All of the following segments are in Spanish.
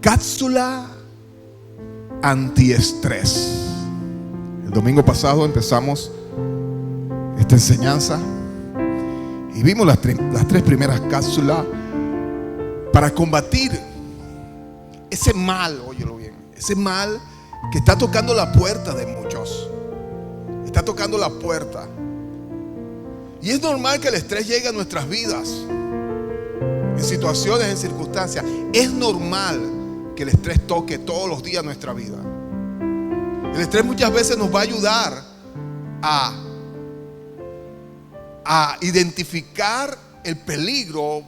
Cápsula antiestrés. El domingo pasado empezamos esta enseñanza y vimos las tres primeras cápsulas para combatir ese mal, óyelo bien, ese mal que está tocando la puerta de muchos. Está tocando la puerta. Y es normal que el estrés llegue a nuestras vidas, en situaciones, en circunstancias. Es normal que el estrés toque todos los días nuestra vida. El estrés muchas veces nos va a ayudar a identificar el peligro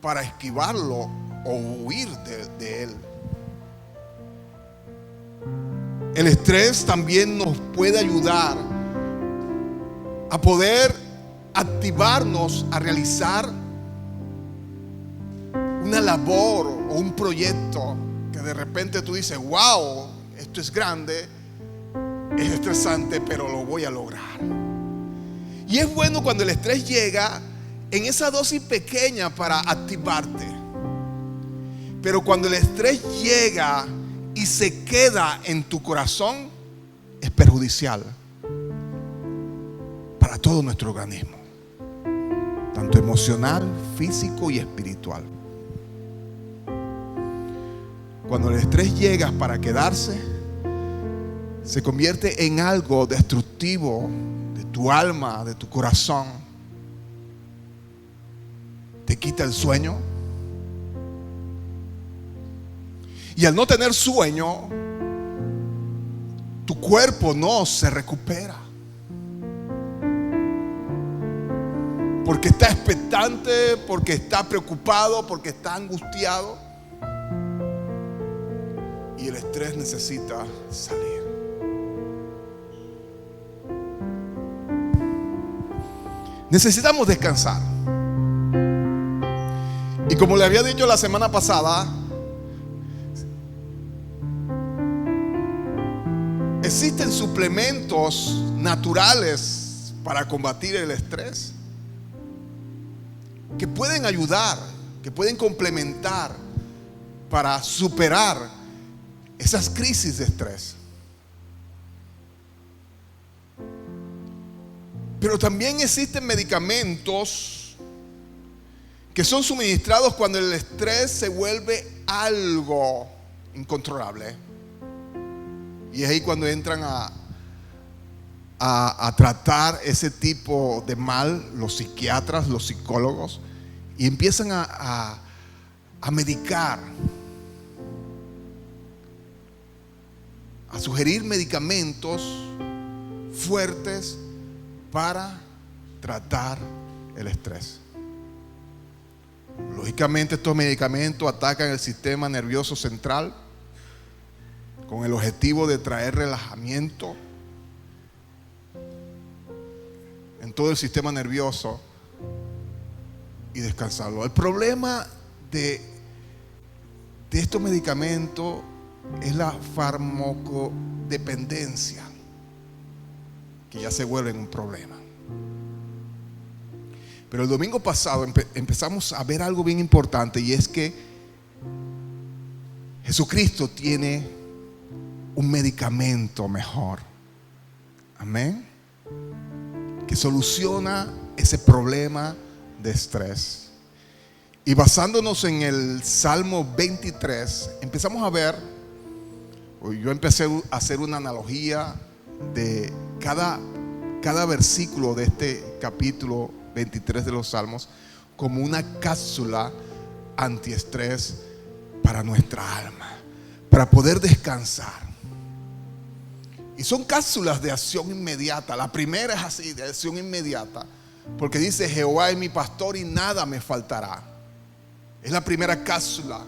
para esquivarlo o huir de él. El estrés también nos puede ayudar a poder activarnos a realizar una labor o un proyecto que de repente tú dices: wow, esto es grande, es estresante, pero lo voy a lograr. Y es bueno cuando el estrés llega en esa dosis pequeña para activarte. Pero cuando el estrés llega y se queda en tu corazón, es perjudicial para todo nuestro organismo, tanto emocional, físico y espiritual. Cuando el estrés llega para quedarse, se convierte en algo destructivo de tu alma, de tu corazón. Te quita el sueño. Y al no tener sueño, tu cuerpo no se recupera, porque está expectante, porque está preocupado, porque está angustiado. Y el estrés necesita salir. Necesitamos descansar. Y como le había dicho la semana pasada, existen suplementos naturales para combatir el estrés que pueden ayudar, que pueden complementar para superar esas crisis de estrés. Pero también existen medicamentos que son suministrados cuando el estrés se vuelve algo incontrolable. Y es ahí cuando entran a tratar ese tipo de mal los psiquiatras, los psicólogos, y empiezan a medicar, a sugerir medicamentos fuertes para tratar el estrés. Lógicamente, estos medicamentos atacan el sistema nervioso central con el objetivo de traer relajamiento en todo el sistema nervioso y descansarlo. El problema de estos medicamentos es la farmacodependencia, que ya se vuelve un problema. Pero el domingo pasado empezamos a ver algo bien importante, y es que Jesucristo tiene un medicamento mejor. Amén. Que soluciona ese problema de estrés. Y basándonos en el Salmo 23, empezamos a ver, yo empecé a hacer una analogía de cada versículo de este capítulo 23 de los Salmos como una cápsula antiestrés para nuestra alma, para poder descansar. Y son cápsulas de acción inmediata. La primera es así, de acción inmediata, porque dice: Jehová es mi pastor y nada me faltará. Es la primera cápsula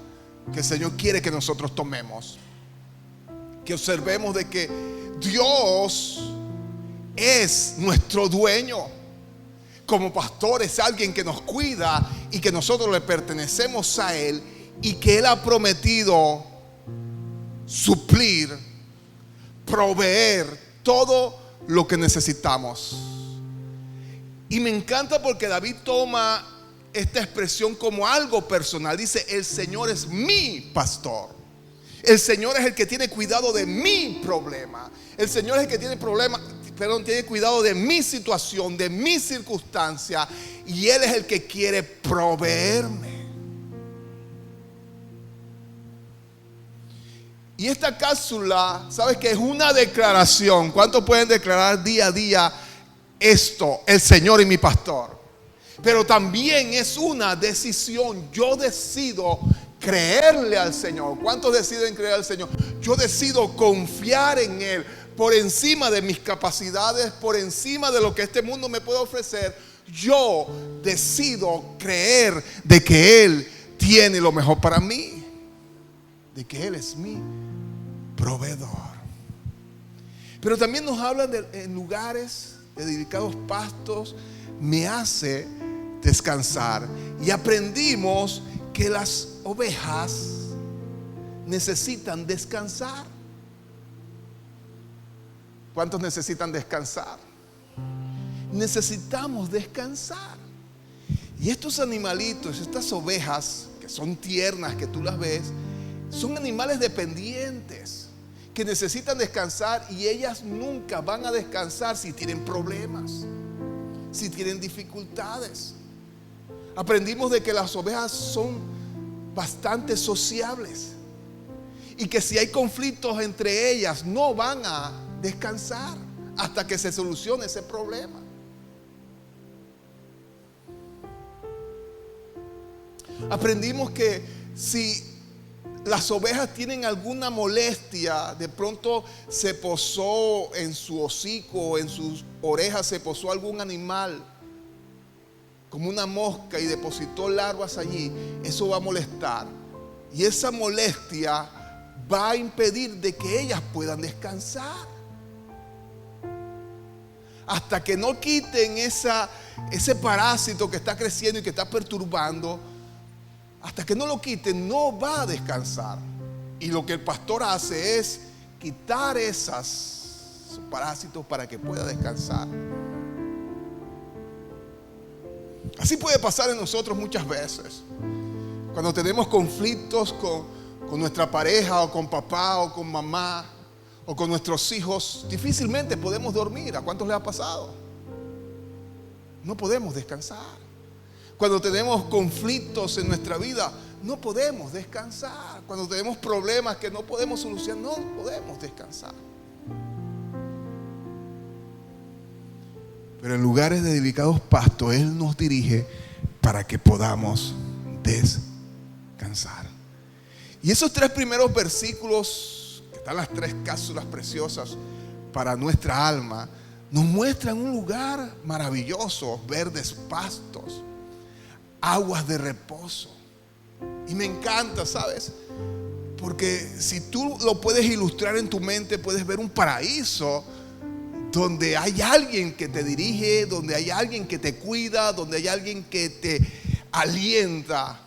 que el Señor quiere que nosotros tomemos, que observemos de que Dios es nuestro dueño. Como pastor es alguien que nos cuida y que nosotros le pertenecemos a Él, y que Él ha prometido suplir, proveer todo lo que necesitamos. Y me encanta porque David toma esta expresión como algo personal. Dice: el Señor es mi pastor. El Señor es el que tiene cuidado de mi problema. El Señor es el que tiene tiene cuidado de mi situación, de mi circunstancia. Y Él es el que quiere proveerme. Y esta cápsula, ¿sabes qué? Es una declaración. ¿Cuántos pueden declarar día a día esto? El Señor y mi pastor. Pero también es una decisión. Yo decido creerle al Señor. ¿Cuántos deciden creer al Señor? Yo decido confiar en Él por encima de mis capacidades, por encima de lo que este mundo me puede ofrecer. Yo decido creer de que Él tiene lo mejor para mí, de que Él es mi proveedor. Pero también nos habla de lugares de delicados pastos, me hace descansar. Y aprendimos que las ovejas necesitan descansar. ¿Cuántos necesitan descansar? Necesitamos descansar. Y estos animalitos, estas ovejas que son tiernas, que tú las ves, son animales dependientes que necesitan descansar, y ellas nunca van a descansar si tienen problemas, si tienen dificultades. Aprendimos de que las ovejas son bastante sociables y que si hay conflictos entre ellas no van a descansar hasta que se solucione ese problema. Aprendimos que si las ovejas tienen alguna molestia, de pronto se posó en su hocico o en sus orejas se posó algún animal como una mosca y depositó larvas allí, eso va a molestar, y esa molestia va a impedir de que ellas puedan descansar. Hasta que no quiten ese parásito que está creciendo y que está perturbando, hasta que no lo quiten, no va a descansar. Y lo que el pastor hace es quitar esos parásitos para que pueda descansar. Así puede pasar en nosotros muchas veces. Cuando tenemos conflictos con nuestra pareja, o con papá, o con mamá, o con nuestros hijos, difícilmente podemos dormir. ¿A cuántos les ha pasado? No podemos descansar. Cuando tenemos conflictos en nuestra vida, no podemos descansar. Cuando tenemos problemas que no podemos solucionar, no podemos descansar. Pero en lugares de delicados pastos, Él nos dirige para que podamos descansar. Y esos 3 primeros versículos, que están las 3 cápsulas preciosas para nuestra alma, nos muestran un lugar maravilloso, verdes pastos, aguas de reposo. Y me encanta, ¿sabes? Porque si tú lo puedes ilustrar en tu mente, puedes ver un paraíso donde hay alguien que te dirige, donde hay alguien que te cuida, donde hay alguien que te alienta,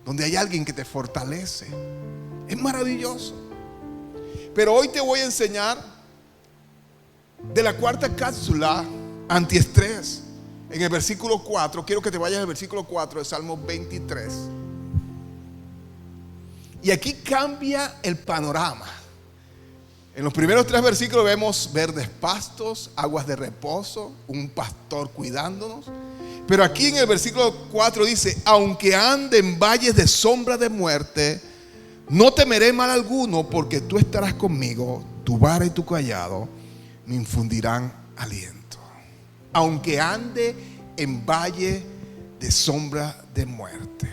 donde hay alguien que te fortalece. Es maravilloso. Pero hoy te voy a enseñar de la 4ª cápsula, antiestrés. En el versículo 4, quiero que te vayas al versículo 4 de Salmo 23. Y aquí cambia el panorama. En los primeros 3 versículos vemos verdes pastos, aguas de reposo, un pastor cuidándonos. Pero aquí en el versículo 4 dice: aunque ande en valles de sombra de muerte, no temeré mal alguno, porque tú estarás conmigo, tu vara y tu cayado me infundirán aliento. Aunque ande en valle de sombra de muerte.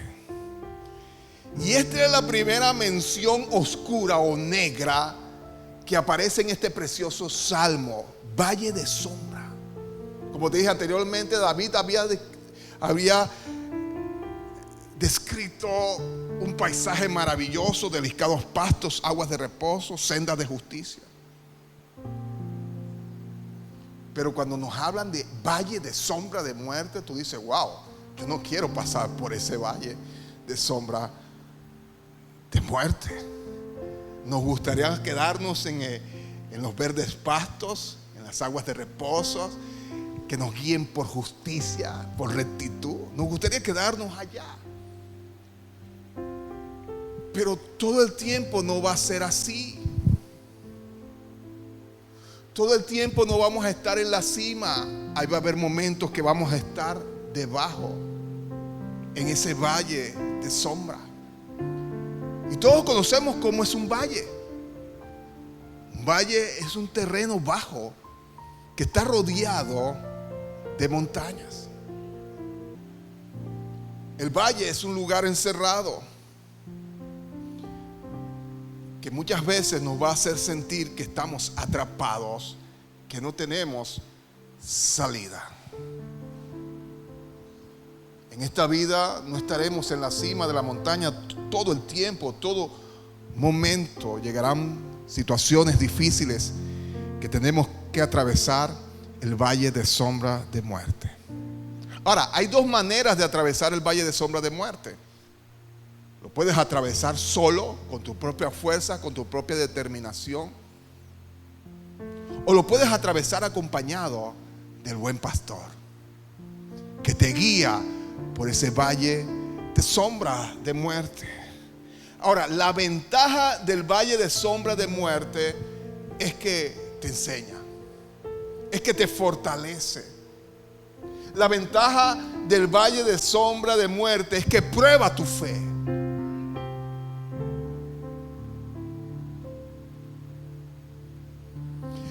Y esta es la primera mención oscura o negra que aparece en este precioso salmo, valle de sombra. Como te dije anteriormente, David había descrito un paisaje maravilloso, delicados pastos, aguas de reposo, sendas de justicia. Pero cuando nos hablan de valle de sombra de muerte, tú dices: wow, yo no quiero pasar por ese valle de sombra de muerte. Nos gustaría quedarnos en los verdes pastos, en las aguas de reposo, que nos guíen por justicia, por rectitud. Nos gustaría quedarnos allá. Pero todo el tiempo no va a ser así. Todo el tiempo no vamos a estar en la cima. Ahí va a haber momentos que vamos a estar debajo, en ese valle de sombra. Y todos conocemos cómo es un valle. Un valle es un terreno bajo que está rodeado de montañas. El valle es un lugar encerrado que muchas veces nos va a hacer sentir que estamos atrapados, que no tenemos salida. En esta vida no estaremos en la cima de la montaña todo el tiempo, todo momento. Llegarán situaciones difíciles que tenemos que atravesar el valle de sombra de muerte. Ahora, hay dos maneras de atravesar el valle de sombra de muerte. Lo puedes atravesar solo, con tu propia fuerza, con tu propia determinación. O lo puedes atravesar acompañado del buen pastor, que te guía por ese valle de sombra de muerte. Ahora, la ventaja del valle de sombra de muerte es que te enseña, es que te fortalece. La ventaja del valle de sombra de muerte es que prueba tu fe.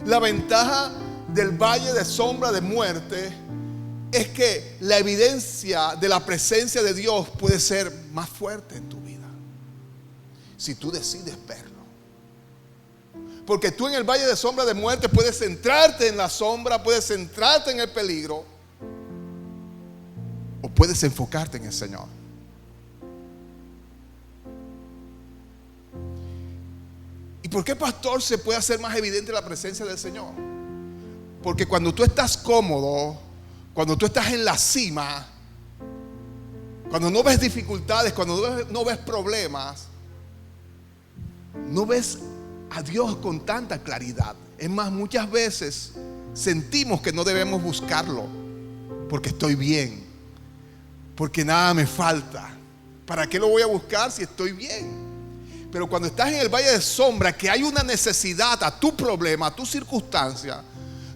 La ventaja del valle de sombra de muerte es que la evidencia de la presencia de Dios puede ser más fuerte en tu vida si tú decides verlo. Porque tú en el valle de sombra de muerte puedes centrarte en la sombra, puedes centrarte en el peligro, o puedes enfocarte en el Señor. ¿Y por qué, pastor, se puede hacer más evidente la presencia del Señor? Porque cuando tú estás cómodo, cuando tú estás en la cima, cuando no ves dificultades, cuando no ves problemas, no ves a Dios con tanta claridad. Es más, muchas veces sentimos que no debemos buscarlo porque estoy bien, porque nada me falta. ¿Para qué lo voy a buscar si estoy bien? Pero cuando estás en el valle de sombra, que hay una necesidad a tu problema, a tu circunstancia,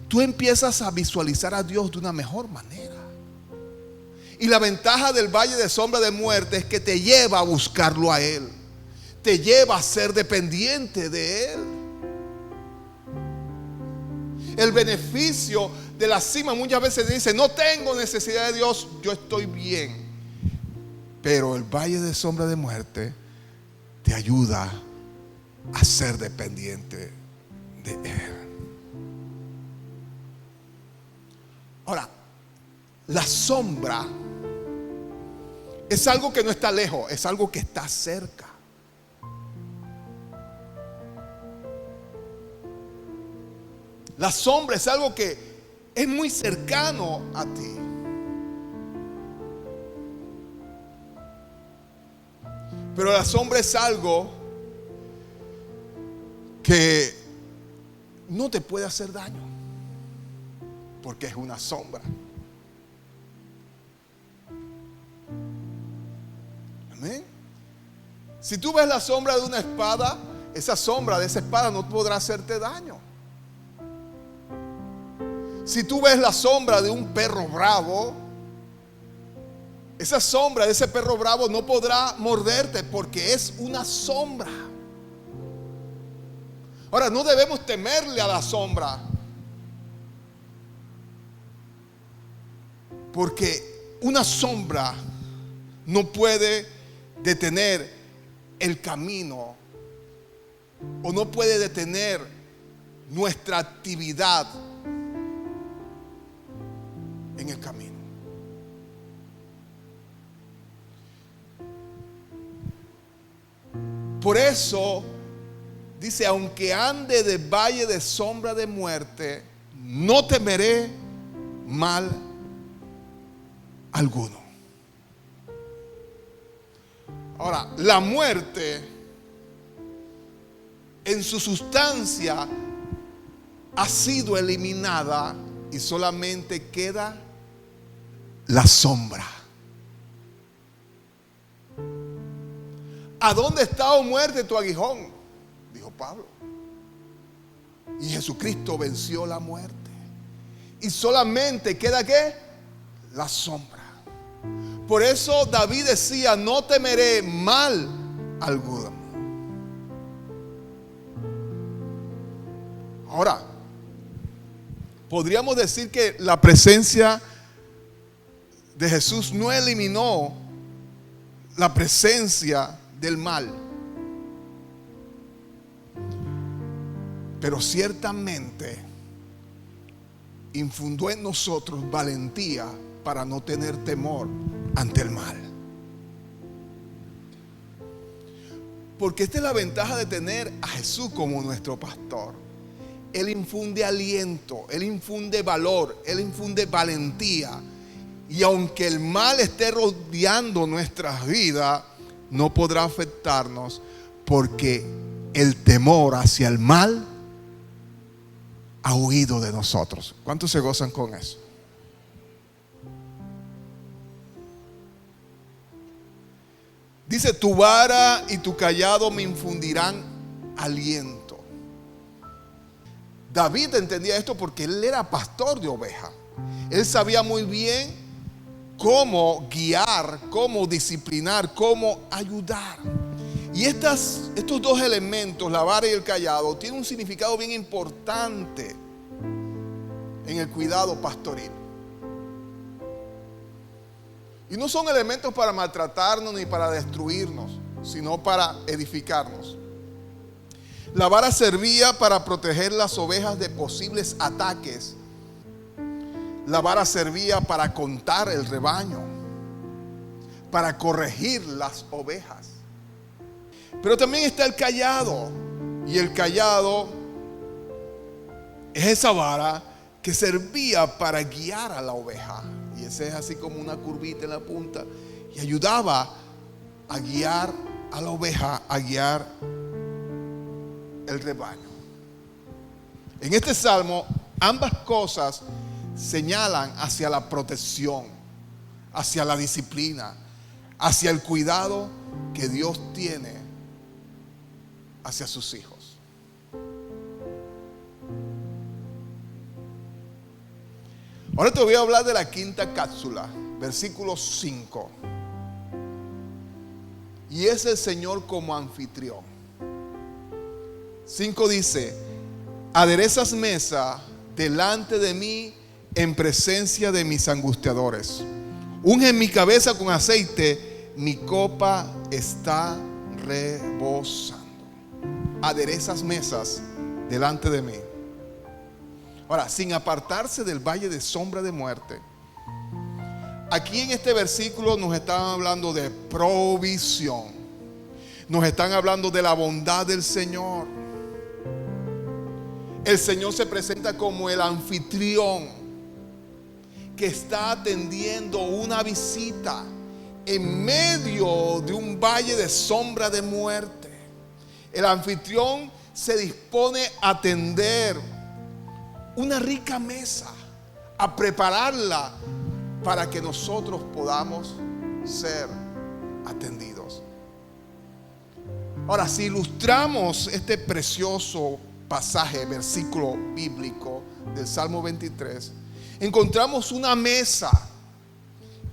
tú empiezas a visualizar a Dios de una mejor manera. Y la ventaja del valle de sombra de muerte es que te lleva a buscarlo a Él, te lleva a ser dependiente de Él. El beneficio de la cima muchas veces dice: no tengo necesidad de Dios, yo estoy bien. Pero el valle de sombra de muerte te ayuda a ser dependiente de Él. Ahora, la sombra es algo que no está lejos, es algo que está cerca. La sombra es algo que es muy cercano a ti. Pero la sombra es algo que no te puede hacer daño, porque es una sombra. Amén. Si tú ves la sombra de una espada, esa sombra de esa espada no podrá hacerte daño. Si tú ves la sombra de un perro bravo, esa sombra de ese perro bravo no podrá morderte porque es una sombra. Ahora, no debemos temerle a la sombra, porque una sombra no puede detener el camino, o no puede detener nuestra actividad en el camino. Por eso dice: aunque ande de valle de sombra de muerte, no temeré mal alguno. Ahora, la muerte en su sustancia ha sido eliminada y solamente queda la sombra. ¿A dónde está, oh muerte, tu aguijón? Dijo Pablo. Y Jesucristo venció la muerte. Y solamente queda ¿qué? La sombra. Por eso David decía: no temeré mal alguno. Ahora, podríamos decir que la presencia de Jesús no eliminó la presencia del mal, pero ciertamente infundió en nosotros valentía para no tener temor ante el mal. Porque esta es la ventaja de tener a Jesús como nuestro pastor. Él infunde aliento, Él infunde valor, Él infunde valentía. Y aunque el mal esté rodeando nuestras vidas, no podrá afectarnos, porque el temor hacia el mal ha huido de nosotros. ¿Cuántos se gozan con eso? Dice: tu vara y tu cayado me infundirán aliento. David entendía esto porque él era pastor de ovejas. Él sabía muy bien cómo guiar, cómo disciplinar, cómo ayudar. Y estos dos elementos, la vara y el cayado, tienen un significado bien importante en el cuidado pastoril. Y no son elementos para maltratarnos ni para destruirnos, sino para edificarnos. La vara servía para proteger las ovejas de posibles ataques. La vara servía para contar el rebaño, para corregir las ovejas. Pero también está el cayado. Y el cayado es esa vara que servía para guiar a la oveja. Y ese es así como una curvita en la punta. Y ayudaba a guiar a la oveja, a guiar el rebaño. En este salmo, ambas cosas señalan hacia la protección, hacia la disciplina, hacia el cuidado que Dios tiene hacia sus hijos. Ahora te voy a hablar de la quinta cápsula, versículo 5. Y es el Señor como anfitrión. 5 dice: aderezas mesa delante de mí en presencia de mis angustiadores. Unge mi cabeza con aceite, mi copa está rebosando. Aderezas mesas delante de mí. Ahora, sin apartarse del valle de sombra de muerte. Aquí en este versículo nos están hablando de provisión. Nos están hablando de la bondad del Señor. El Señor se presenta como el anfitrión que está atendiendo una visita en medio de un valle de sombra de muerte. El anfitrión se dispone a atender una rica mesa, a prepararla para que nosotros podamos ser atendidos. Ahora, si ilustramos este precioso pasaje, versículo bíblico del Salmo 23, encontramos una mesa,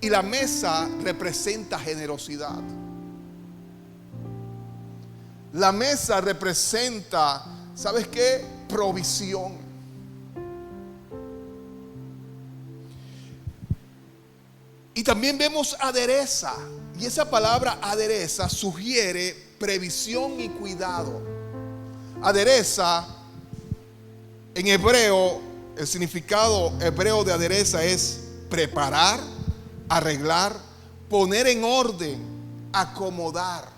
y la mesa representa generosidad. La mesa representa, ¿sabes qué? Provisión. Y también vemos adereza, y esa palabra adereza sugiere previsión y cuidado. Adereza, en hebreo, el significado hebreo de adereza es preparar, arreglar, poner en orden, acomodar.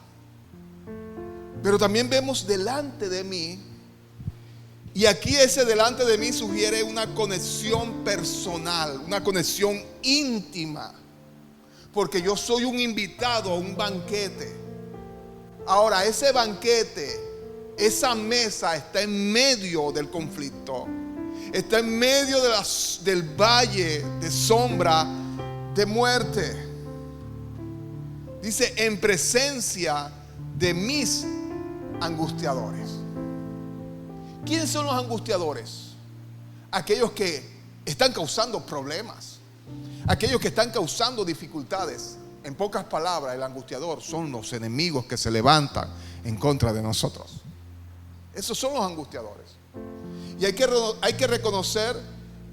Pero también vemos delante de mí, y aquí ese delante de mí sugiere una conexión personal, una conexión íntima, porque yo soy un invitado a un banquete. Ahora, ese banquete, esa mesa está en medio del conflicto, está en medio del valle de sombra de muerte. Dice: en presencia de mis angustiadores. ¿Quiénes son los angustiadores? Aquellos que están causando problemas, aquellos que están causando dificultades. En pocas palabras, el angustiador son los enemigos que se levantan en contra de nosotros. Esos son los angustiadores. Y hay que reconocer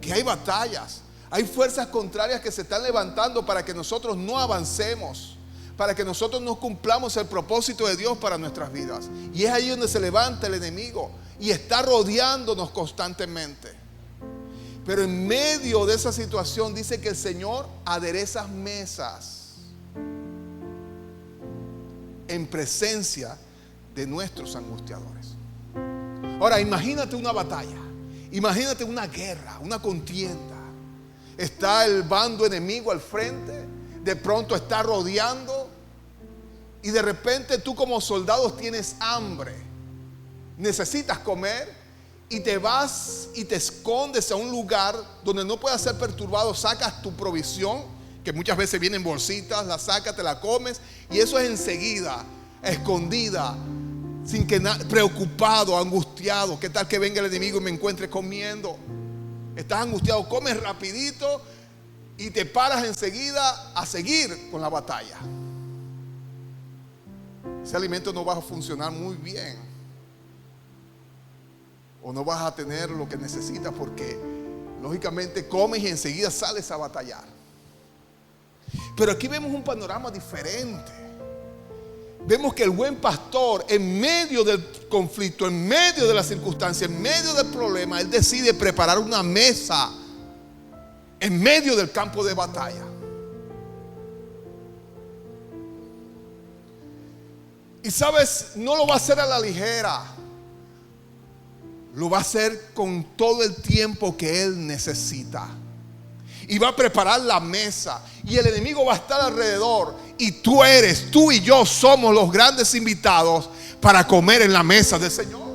que hay batallas, hay fuerzas contrarias que se están levantando para que nosotros no avancemos, para que nosotros no cumplamos el propósito de Dios para nuestras vidas. Y es ahí donde se levanta el enemigo y está rodeándonos constantemente. Pero en medio de esa situación dice que el Señor adereza mesas en presencia de nuestros angustiadores. Ahora, imagínate una batalla, imagínate una guerra, una contienda. Está el bando enemigo al frente, de pronto está rodeando, y de repente tú como soldado tienes hambre, necesitas comer, y te vas y te escondes a un lugar donde no puedas ser perturbado. Sacas tu provisión, que muchas veces viene en bolsitas, la sacas, te la comes, y eso es enseguida, escondida, sin que preocupado, angustiado. ¿Qué tal que venga el enemigo y me encuentre comiendo? Estás angustiado, comes rapidito y te paras enseguida a seguir con la batalla. Ese alimento no va a funcionar muy bien, o no vas a tener lo que necesitas, porque lógicamente comes y enseguida sales a batallar. Pero aquí vemos un panorama diferente. Vemos que el buen pastor, en medio del conflicto, en medio de la circunstancia, en medio del problema, él decide preparar una mesa en medio del campo de batalla. Y sabes, no lo va a hacer a la ligera. Lo va a hacer con todo el tiempo que él necesita. Y va a preparar la mesa, y el enemigo va a estar alrededor, y tú y yo somos los grandes invitados para comer en la mesa del Señor.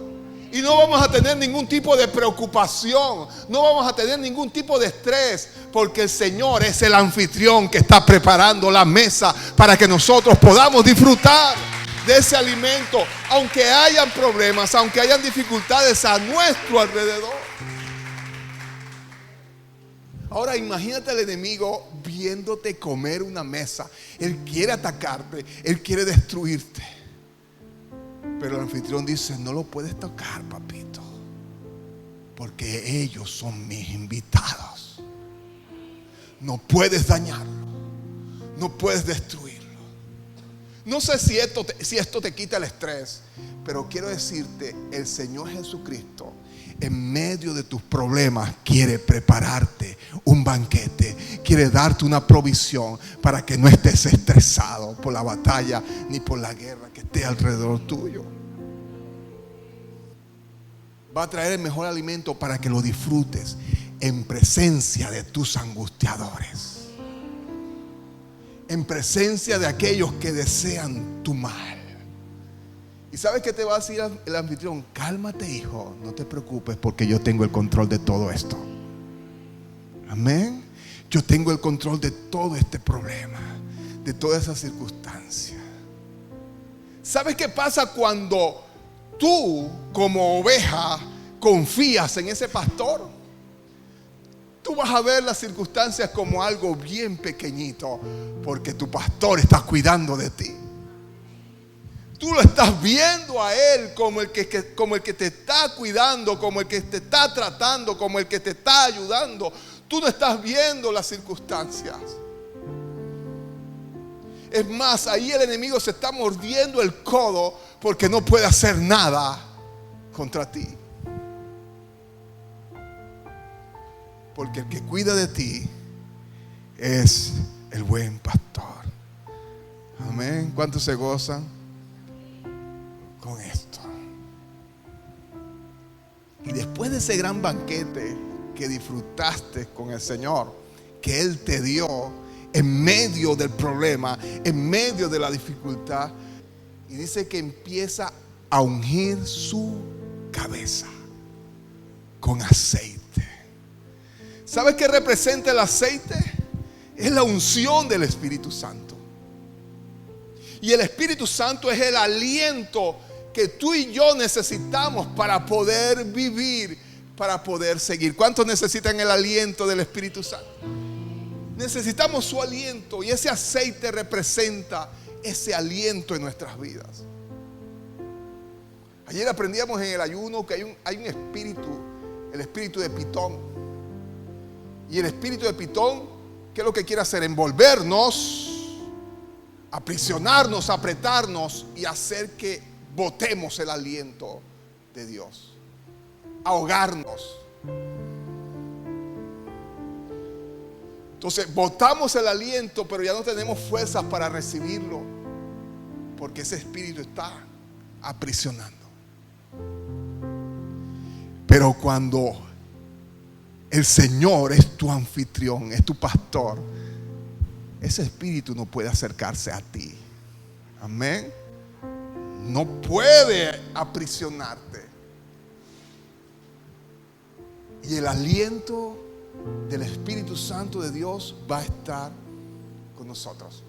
Y no vamos a tener ningún tipo de preocupación, no vamos a tener ningún tipo de estrés, porque el Señor es el anfitrión que está preparando la mesa para que nosotros podamos disfrutar de ese alimento, aunque hayan problemas, aunque hayan dificultades a nuestro alrededor. Ahora imagínate al enemigo viéndote comer una mesa. Él quiere atacarte, él quiere destruirte. Pero el anfitrión dice: no lo puedes tocar, papito, porque ellos son mis invitados. No puedes dañarlo, no puedes destruirlo. No sé si esto te quita el estrés, pero quiero decirte, el Señor Jesucristo, en medio de tus problemas, quiere prepararte un banquete, quiere darte una provisión para que no estés estresado por la batalla ni por la guerra que esté alrededor tuyo. Va a traer el mejor alimento para que lo disfrutes en presencia de tus angustiadores, en presencia de aquellos que desean tu mal. ¿Y sabes qué te va a decir el anfitrión? Cálmate, hijo, no te preocupes, porque yo tengo el control de todo esto. Amén. Yo tengo el control de todo este problema, de toda esa circunstancia. ¿Sabes qué pasa cuando tú, como oveja, confías en ese pastor? Tú vas a ver las circunstancias como algo bien pequeñito, porque tu pastor está cuidando de ti. Tú lo estás viendo a él como el que te está cuidando, como el que te está tratando, como el que te está ayudando. Tú no estás viendo las circunstancias. Es más, ahí el enemigo se está mordiendo el codo porque no puede hacer nada contra ti. Porque el que cuida de ti es el buen pastor. Amén. ¿Cuántos se gozan con esto? Y después de ese gran banquete que disfrutaste con el Señor, que Él te dio en medio del problema, en medio de la dificultad, y dice que empieza a ungir su cabeza con aceite. ¿Sabes qué representa el aceite? Es la unción del Espíritu Santo. Y el Espíritu Santo es el aliento que tú y yo necesitamos para poder vivir, para poder seguir. ¿Cuántos necesitan el aliento del Espíritu Santo? Necesitamos su aliento, y ese aceite representa ese aliento en nuestras vidas. Ayer aprendíamos en el ayuno que hay un espíritu, el espíritu de Pitón. Y el espíritu de Pitón, ¿qué es lo que quiere hacer? Envolvernos, aprisionarnos, apretarnos y hacer que botemos el aliento de Dios, ahogarnos. Entonces botamos el aliento, pero ya no tenemos fuerzas para recibirlo, porque ese espíritu está aprisionando. Pero cuando el Señor es tu anfitrión, es tu pastor, ese espíritu no puede acercarse a ti. Amén. No puede aprisionarte. Y el aliento del Espíritu Santo de Dios va a estar con nosotros.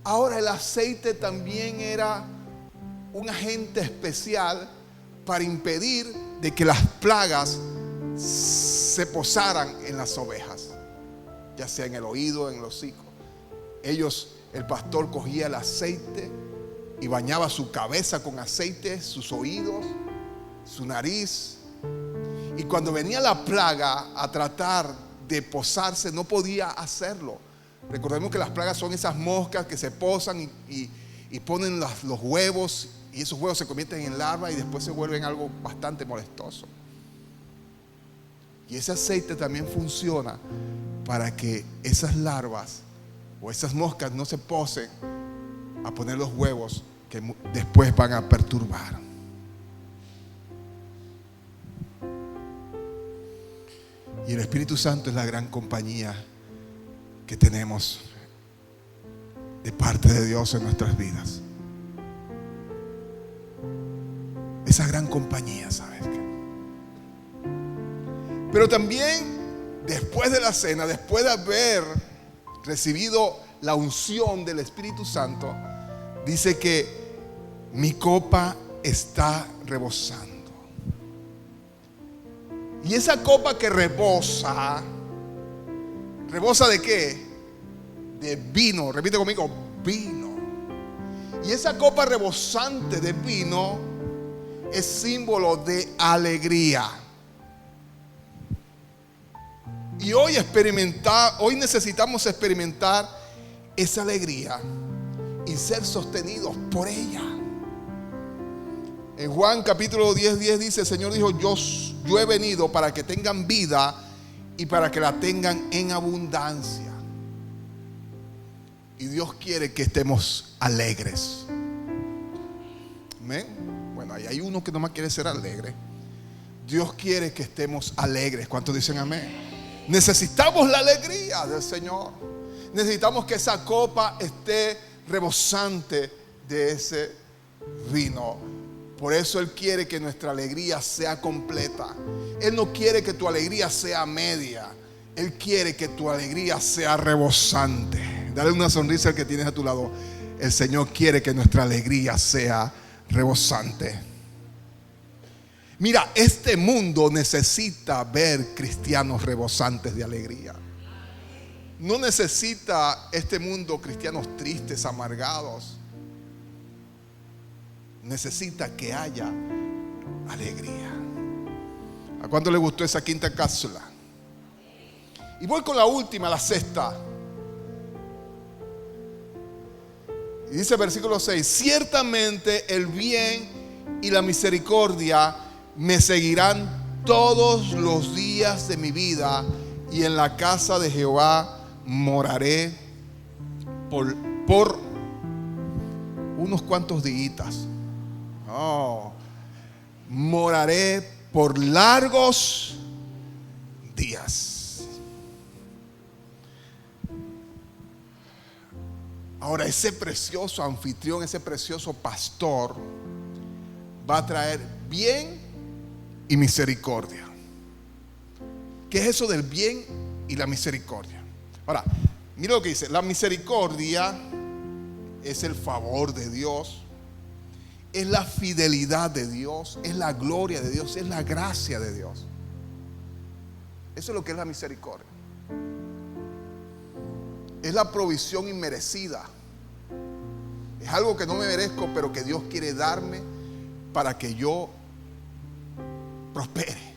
Ahora, el aceite también era un agente especial para impedir de que las plagas se posaran en las ovejas, ya sea en el oído, en el hocico. El pastor cogía el aceite y bañaba su cabeza con aceite, sus oídos, su nariz. Y cuando venía la plaga a tratar de posarse, no podía hacerlo. Recordemos que las plagas son esas moscas que se posan y ponen los huevos, y esos huevos se convierten en larvas y después se vuelven algo bastante molestoso. Y ese aceite también funciona para que esas larvas o esas moscas no se posen a poner los huevos que después van a perturbar. Y el Espíritu Santo es la gran compañía que tenemos de parte de Dios en nuestras vidas. Esa gran compañía, ¿sabes qué? Pero también después de la cena, después de haber recibido la unción del Espíritu Santo, dice que mi copa está rebosando. Y esa copa que rebosa, ¿rebosa de qué? De vino. Repite conmigo, vino. Y esa copa rebosante de vino es símbolo de alegría. Y hoy necesitamos experimentar esa alegría y ser sostenidos por ella. En Juan capítulo 10 dice, el Señor dijo, yo he venido para que tengan vida y para que la tengan en abundancia. Y Dios quiere que estemos alegres. Amén. Bueno, ahí hay uno que nomás quiere ser alegre. Dios quiere que estemos alegres. ¿Cuántos dicen amén? Necesitamos la alegría del Señor. Necesitamos que esa copa esté rebosante de ese vino. Por eso Él quiere que nuestra alegría sea completa. Él no quiere que tu alegría sea media. Él quiere que tu alegría sea rebosante. Dale una sonrisa al que tienes a tu lado. El Señor quiere que nuestra alegría sea rebosante. Mira, este mundo necesita ver cristianos rebosantes de alegría. No necesita este mundo cristianos tristes, amargados. Necesita que haya alegría. ¿A cuánto le gustó esa quinta cápsula? Y voy con la última, la sexta. Y dice el versículo 6: ciertamente el bien y la misericordia me seguirán todos los días de mi vida, y en la casa de Jehová moraré por unos cuantos días. Moraré por largos días. Ahora, ese precioso anfitrión, ese precioso pastor va a traer bien y misericordia. ¿Qué es eso del bien y la misericordia? Ahora, mira lo que dice. La misericordia es el favor de Dios, es la fidelidad de Dios, es la gloria de Dios, es la gracia de Dios. Eso es lo que es la misericordia. Es la provisión inmerecida. Es algo que no me merezco, pero que Dios quiere darme para que yo prospere,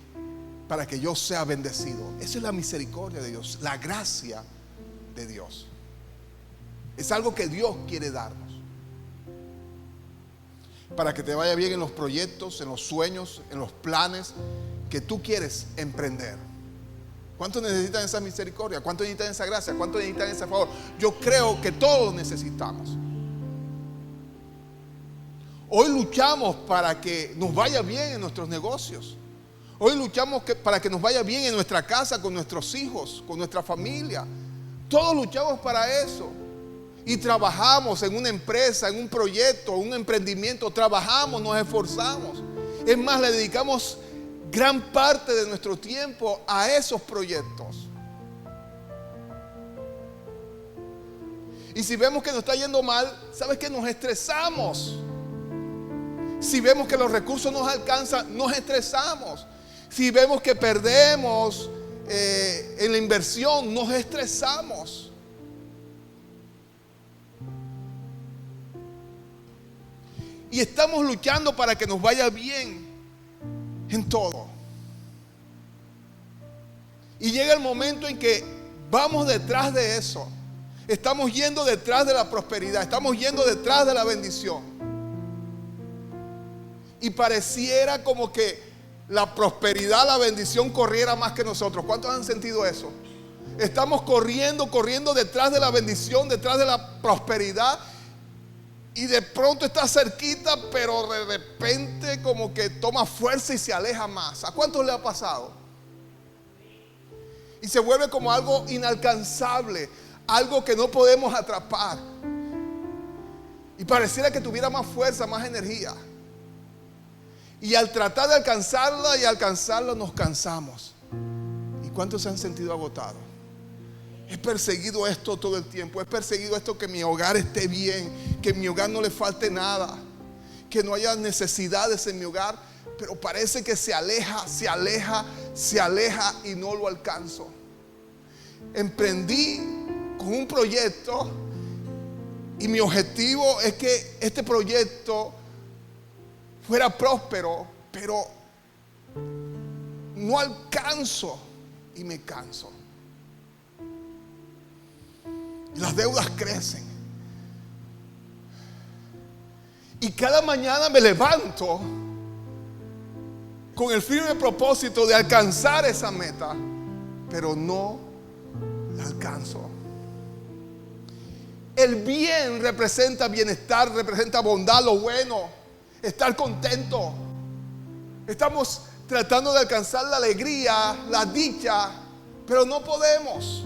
para que yo sea bendecido. Esa es la misericordia de Dios, la gracia de Dios. Es algo que Dios quiere darnos para que te vaya bien en los proyectos, en los sueños, en los planes que tú quieres emprender. ¿Cuántos necesitan esa misericordia? ¿Cuántos necesitan esa gracia? ¿Cuántos necesitan ese favor? Yo creo que todos necesitamos. Hoy luchamos para que nos vaya bien en nuestros negocios. Hoy luchamos para que nos vaya bien en nuestra casa, con nuestros hijos, con nuestra familia. Todos luchamos para eso. Y trabajamos en una empresa, en un proyecto, un emprendimiento. Trabajamos, nos esforzamos. Es más, le dedicamos gran parte de nuestro tiempo a esos proyectos. Y si vemos que nos está yendo mal, ¿sabes qué? Nos estresamos. Si vemos que los recursos nos alcanzan, nos estresamos. Si vemos que perdemos en la inversión, nos estresamos. Y estamos luchando para que nos vaya bien en todo. Y llega el momento en que vamos detrás de eso. Estamos yendo detrás de la prosperidad. Estamos yendo detrás de la bendición. Y pareciera como que la prosperidad, la bendición corriera más que nosotros. ¿Cuántos han sentido eso? Estamos corriendo detrás de la bendición, detrás de la prosperidad. Y de pronto está cerquita, pero de repente como que toma fuerza y se aleja más. ¿A cuántos le ha pasado? Y se vuelve como algo inalcanzable, algo que no podemos atrapar. Y pareciera que tuviera más fuerza, más energía. Y al tratar de alcanzarla nos cansamos. ¿Y cuántos se han sentido agotados? He perseguido esto todo el tiempo. He perseguido esto, que mi hogar esté bien, que en mi hogar no le falte nada, que no haya necesidades en mi hogar. Pero parece que se aleja y no lo alcanzo. Emprendí con un proyecto y mi objetivo es que este proyecto fuera próspero, pero no alcanzo y me canso. Y las deudas crecen. Y cada mañana me levanto con el firme propósito de alcanzar esa meta, pero no la alcanzo. El bien representa bienestar, representa bondad, lo bueno, estar contento. Estamos tratando de alcanzar la alegría, la dicha, pero no podemos.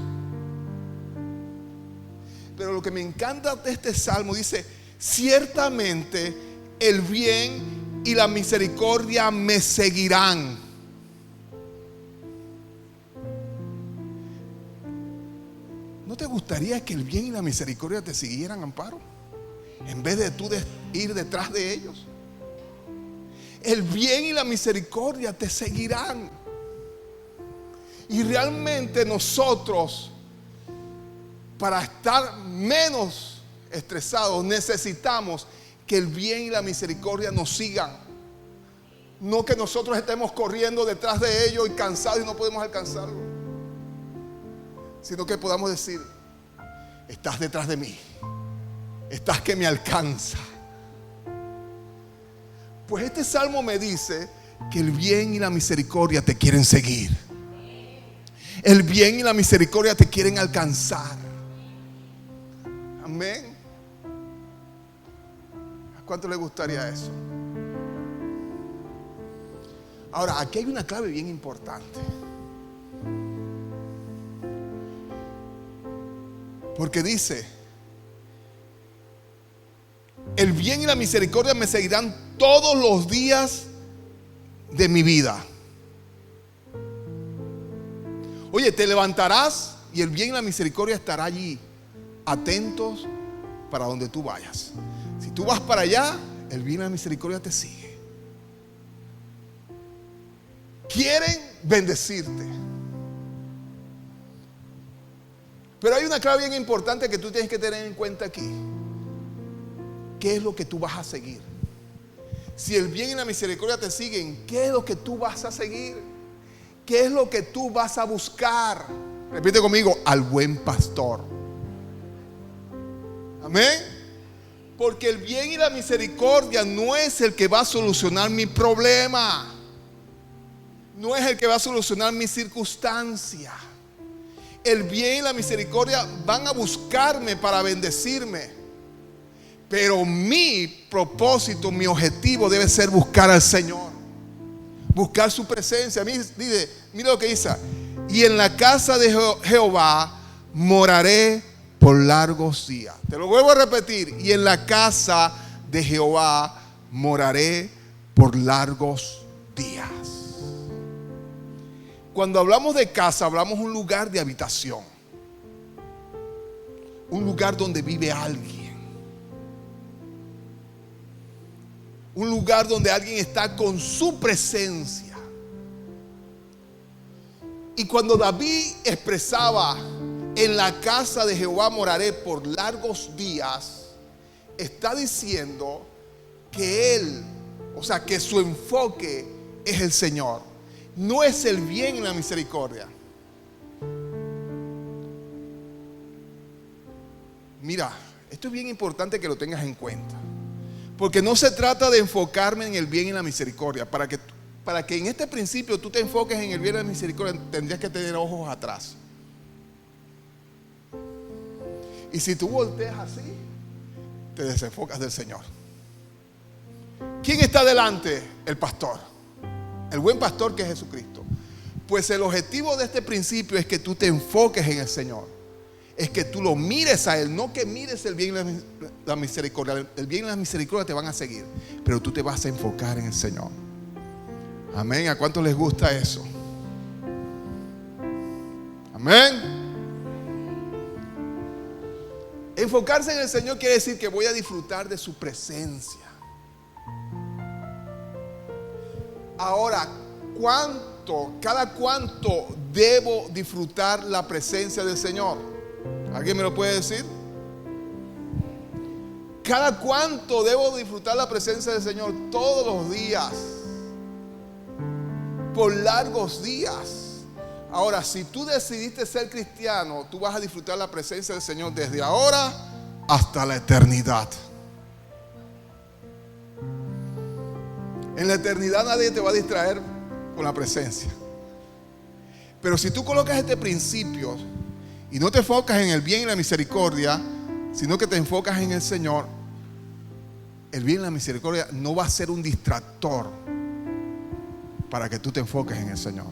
Pero lo que me encanta de este salmo dice: ciertamente el bien y la misericordia me seguirán. ¿No te gustaría que el bien y la misericordia te siguieran, Amparo? En vez de tú ir detrás de ellos. El bien y la misericordia te seguirán. Y realmente nosotros, para estar menos estresados, necesitamos que el bien y la misericordia nos sigan. No que nosotros estemos corriendo detrás de ellos y cansados y no podemos alcanzarlo, sino que podamos decir: estás detrás de mí, estás que me alcanza. Pues este salmo me dice que el bien y la misericordia te quieren seguir. El bien y la misericordia te quieren alcanzar. Amén. ¿A cuánto le gustaría eso? Ahora, aquí hay una clave bien importante. Porque dice: el bien y la misericordia me seguirán todos los días de mi vida. Oye, te levantarás y el bien y la misericordia estará allí, atentos para donde tú vayas. Si tú vas para allá, el bien y la misericordia te sigue. Quieren bendecirte. Pero hay una clave bien importante que tú tienes que tener en cuenta aquí. ¿Qué es lo que tú vas a seguir? Si el bien y la misericordia te siguen, ¿qué es lo que tú vas a seguir? ¿Qué es lo que tú vas a buscar? Repite conmigo: al buen pastor. Amén. Porque el bien y la misericordia no es el que va a solucionar mi problema. No es el que va a solucionar mi circunstancia. El bien y la misericordia van a buscarme para bendecirme. Pero mi propósito, mi objetivo debe ser buscar al Señor. Buscar su presencia. Mira lo que dice: y en la casa de Jehová moraré por largos días. Te lo vuelvo a repetir: y en la casa de Jehová moraré por largos días. Cuando hablamos de casa, hablamos de un lugar de habitación, un lugar donde vive alguien, un lugar donde alguien está con su presencia. Y cuando David expresaba: en la casa de Jehová moraré por largos días, está diciendo que él, que su enfoque es el Señor. No es el bien y la misericordia. Mira, esto es bien importante que lo tengas en cuenta. Porque no se trata de enfocarme en el bien y la misericordia. Para que en este principio tú te enfoques en el bien y la misericordia, tendrías que tener ojos atrás. Y si tú volteas así, te desenfocas del Señor. ¿Quién está delante? El pastor. El buen pastor, que es Jesucristo. Pues el objetivo de este principio es que tú te enfoques en el Señor. Es que tú lo mires a Él, no que mires el bien y la misericordia. El bien y la misericordia te van a seguir, pero tú te vas a enfocar en el Señor. Amén. ¿A cuántos les gusta eso? Amén. Enfocarse en el Señor quiere decir que voy a disfrutar de su presencia. Ahora, cada cuánto debo disfrutar la presencia del Señor? ¿Alguien me lo puede decir? ¿Cada cuánto debo disfrutar la presencia del Señor? Todos los días, por largos días. Ahora, si tú decidiste ser cristiano, tú vas a disfrutar la presencia del Señor desde ahora hasta la eternidad. En la eternidad nadie te va a distraer con la presencia. Pero si tú colocas este principio y no te enfocas en el bien y la misericordia, sino que te enfocas en el Señor, el bien y la misericordia no va a ser un distractor para que tú te enfoques en el Señor.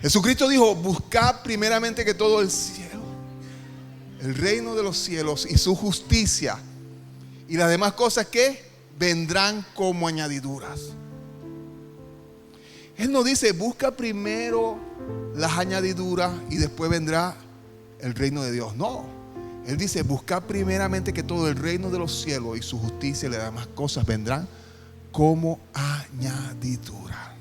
Jesucristo dijo: buscad primeramente que todo el cielo, el reino de los cielos y su justicia, y las demás cosas que vendrán como añadiduras. Él no dice: busca primero las añadiduras y después vendrá el reino de Dios. No, Él dice: busca primeramente que todo el reino de los cielos y su justicia y las demás cosas vendrán como añadidura.